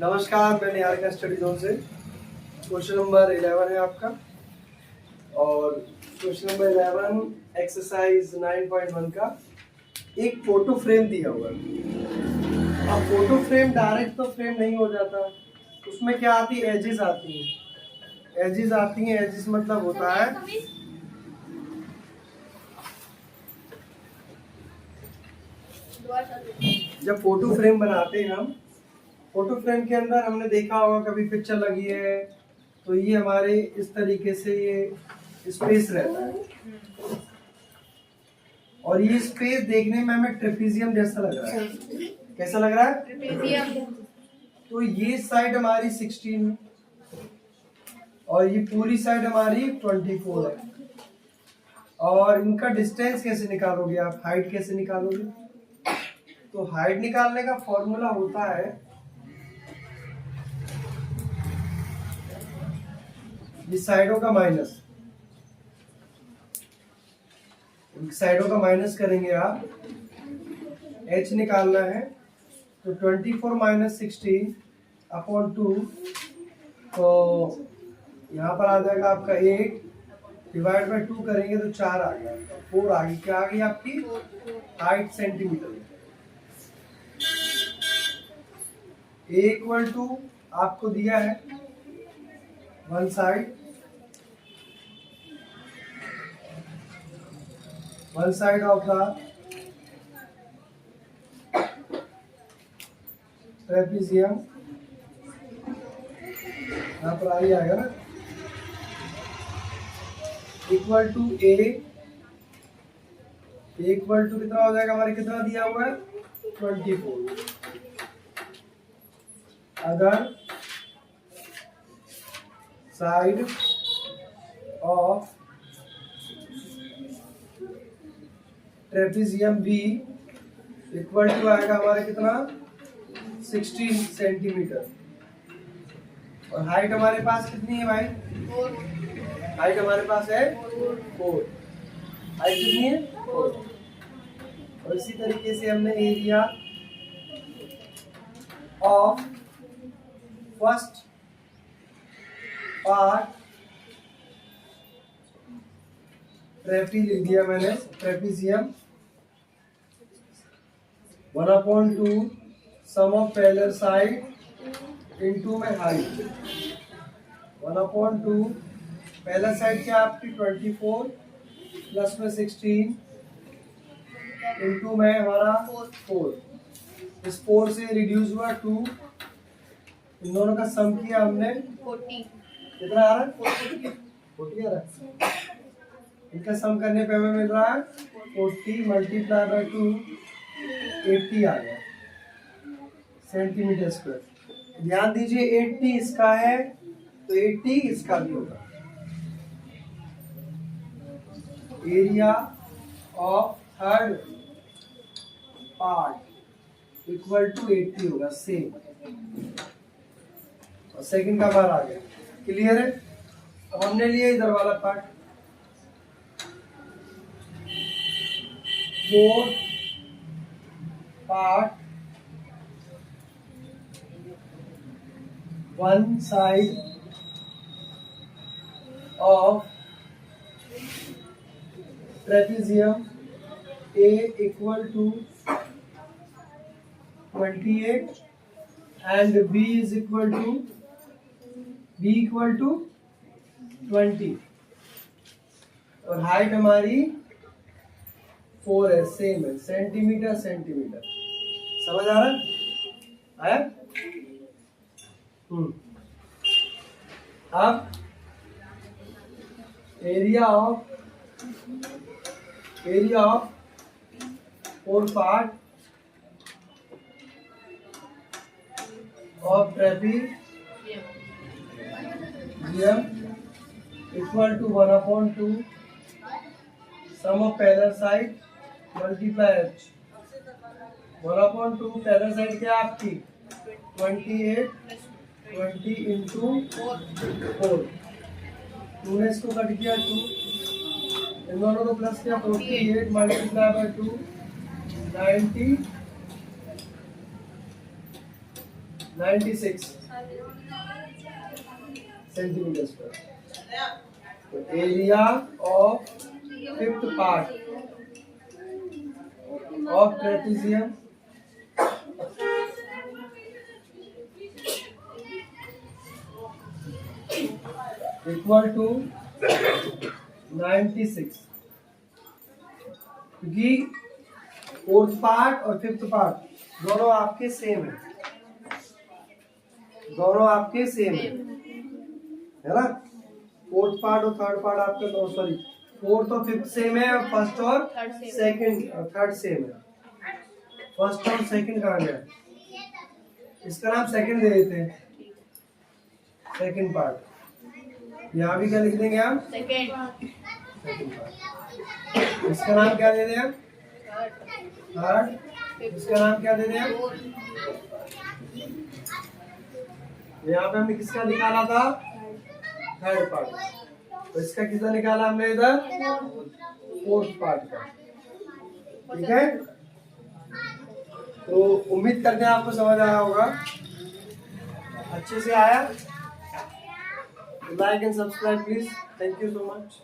नमस्कार, मैं निहार का स्टडी जोन से। क्वेश्चन नंबर 11 है आपका, और क्वेश्चन नंबर 11 एक्सरसाइज 9.1 का एक फोटो फ्रेम दिया हुआ है। अब फोटो फ्रेम डायरेक्ट तो फ्रेम नहीं हो जाता, उसमें क्या आती है, एजेस आती हैं। एजेस मतलब होता है जब फोटो फ्रेम बनाते हैं हम, फोटो फ्रेम के अंदर हमने देखा होगा कभी पिक्चर लगी है तो ये हमारे इस तरीके से ये स्पेस रहता है, और ये स्पेस देखने में हमें ट्रेपीजियम जैसा लग रहा है। कैसा लग रहा है? ट्रेपीजियम। तो ये साइड हमारी 16 है और ये पूरी साइड हमारी 24 है। और इनका डिस्टेंस कैसे निकालोगे आप, हाइट कैसे निकालोगे? तो हाइट निकालने का फॉर्मूला होता है ये साइडों का माइनस, साइडों का माइनस करेंगे आप, h निकालना है तो 24 माइनस 16 अपॉन 2, तो यहाँ पर आ जाएगा आपका 8 डिवाइड बाई 2 करेंगे तो 4 आ गया, 4 आ गई। क्या आ गई आपकी हाइट सेंटीमीटर। इक्वल टू आपको दिया है one side of the trapezium, यहाँ पर आई आएगा ना, equal to A, equal to कितना हो जाएगा हमारे, कितना दिया हुआ है 24। अगर side of trapezium B equal to आएगा हमारे कितना 16 सेंटीमीटर, और हाइट हमारे पास कितनी है भाई, हाइट हमारे पास है 4। हाइट कितनी है 4। और इसी तरीके से हमने एरिया ऑफ फर्स्ट पार्ट ट्रेपी लिख दिया मैंने, trapezium 1/2 sum of parallel side into में हाइट, 1/2 पहला साइड क्या आपकी 24 प्लस में 16 इनटू में हमारा 4, इस 4 से रिड्यूस हुआ 2, इन दोनों का सम किया हमने 40। कितना आ रहा है 40 आ रहा है। इनका सम करने पे हमें मिल रहा है 40 मल्टीप्लाई बाई 2 80 आ गया सेंटीमीटर स्क्वायर। ध्यान दीजिए 80 इसका है तो 80 इसका भी होगा। Area of third part equal to 80 होगा सेम, और सेकंड का बार आ गया। क्लियर है? अब हमने लिया इधर वाला part, 4 part one side of trapezium A equal to 28 and B is equal to 20, और हाइट हमारी 4 है, सेम है, सेंटीमीटर। समझ आ रहा है? अब area of 4 part of trapezium equal to 1/2 sum of parallel side multiply h, 1/2 parallel side क्या आपकी 28, 20 इंटू 4, 2 ने इसको कट किया 2, इन दोनों को प्लस किया 48 मल्टीप्लाई बाई 2 90 96 सेंटीमीटर स्क्वायर। तो area of fifth part of trapezium equal to 96, क्योंकि फोर्थ पार्ट और फिफ्थ पार्ट दोनों आपके सेम है, दोनों आपके सेम है ना। फोर्थ पार्ट और थर्ड पार्ट आपका दो, सॉरी फोर्थ और फिफ्थ सेम है, और फर्स्ट और सेकंड थर्ड सेम है। फर्स्ट और सेकंड कहाँ गया, इसका नाम सेकंड दे देते हैं, सेकंड पार्ट। यहाँ भी क्या लिख देंगे हम, सेकंड पार्ट। इसका नाम क्या दे दें हम, थर्ड। इसका नाम क्या दे दें हम, यहाँ पे हमने किसका निकाला था, थर्ड पार्ट। तो इसका कितना निकाला हमने इधर, फोर्थ पार्ट का। ठीक है, तो उम्मीद करते हैं आपको समझ आया होगा, अच्छे से आया। Like and subscribe please. Thank you so much.